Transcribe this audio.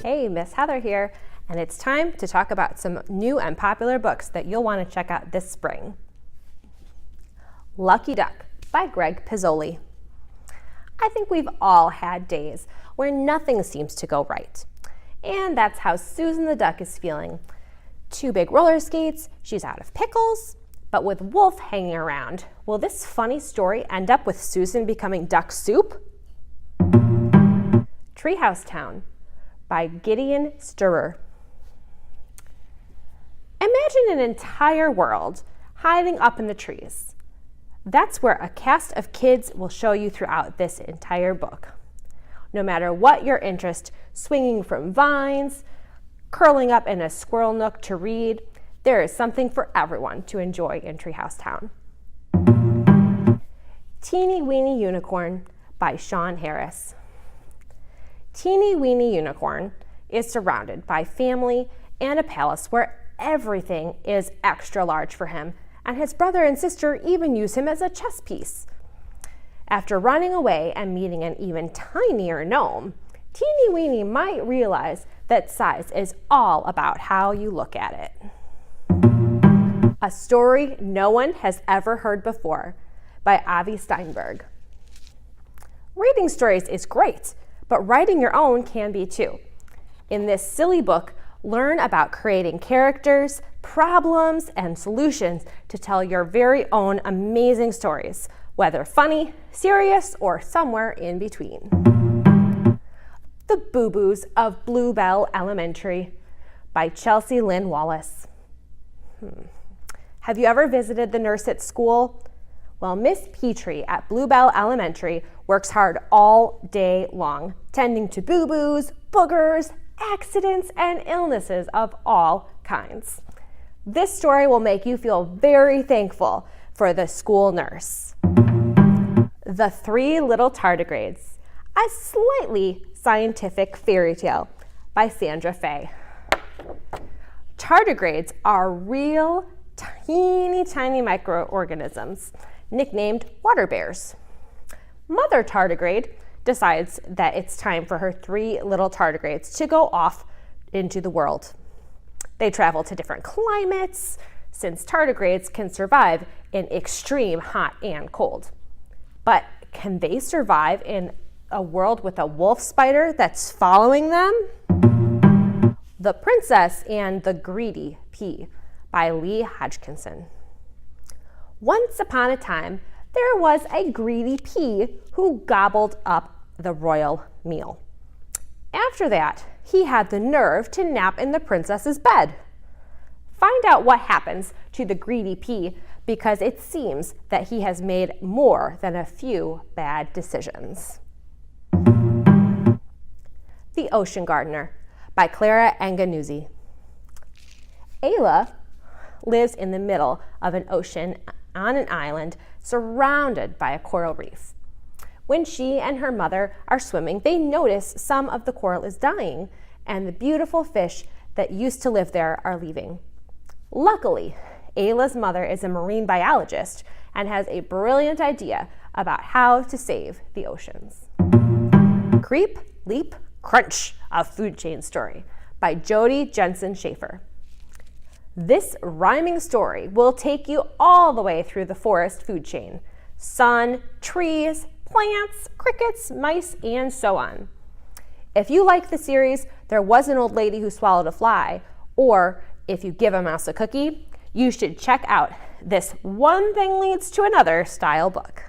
Hey, Miss Heather here, and it's time to talk about some new and popular books that you'll want to check out this spring. Lucky Duck by Greg Pizzoli. I think we've all had days where nothing seems to go right. And that's how Susan the Duck is feeling. Too big roller skates, she's out of pickles, but with Wolf hanging around, will this funny story end up with Susan becoming duck soup? Treehouse Town by Gideon Sturrer. Imagine an entire world hiding up in the trees. That's where a cast of kids will show you throughout this entire book. No matter what your interest, swinging from vines, curling up in a squirrel nook to read, there is something for everyone to enjoy in Treehouse Town. Teeny Weeny Unicorn by Sean Harris. Teeny Weeny Unicorn is surrounded by family and a palace where everything is extra large for him, and his brother and sister even use him as a chess piece. After running away and meeting an even tinier gnome, Teeny Weeny might realize that size is all about how you look at it. A story no one has ever heard before by Avi Steinberg. Reading stories is great, but writing your own can be too. In this silly book, learn about creating characters, problems, and solutions to tell your very own amazing stories, whether funny, serious, or somewhere in between. The Boo-Boos of Bluebell Elementary by Chelsea Lynn Wallace. Have you ever visited the nurse at school? Well, Miss Petrie at Bluebell Elementary works hard all day long, tending to boo-boos, boogers, accidents, and illnesses of all kinds. This story will make you feel very thankful for the school nurse. The Three Little Tardigrades, a slightly scientific fairy tale by Sandra Fay. Tardigrades are real tiny microorganisms nicknamed water bears. Mother tardigrade decides that it's time for her three little tardigrades to go off into the world. They travel to different climates, since tardigrades can survive in extreme hot and cold. But can they survive in a world with a wolf spider that's following them? The Princess and the Greedy Pea by Lee Hodgkinson. Once upon a time, there was a greedy pea who gobbled up the royal meal. After that, he had the nerve to nap in the princess's bed. Find out what happens to the greedy pea, because it seems that he has made more than a few bad decisions. The Ocean Gardener by Clara Anganuzzi. Ayla lives in the middle of an ocean on an island surrounded by a coral reef. When she and her mother are swimming, they notice some of the coral is dying and the beautiful fish that used to live there are leaving. Luckily, Ayla's mother is a marine biologist and has a brilliant idea about how to save the oceans. Creep, Leap, Crunch, a food chain story by Jody Jensen Schaefer. This rhyming story will take you all the way through the forest food chain: sun, trees, plants, crickets, mice, and so on. If you like the series, There Was an Old Lady Who Swallowed a Fly, or If You Give a Mouse a Cookie, you should check out this One Thing Leads to Another style book.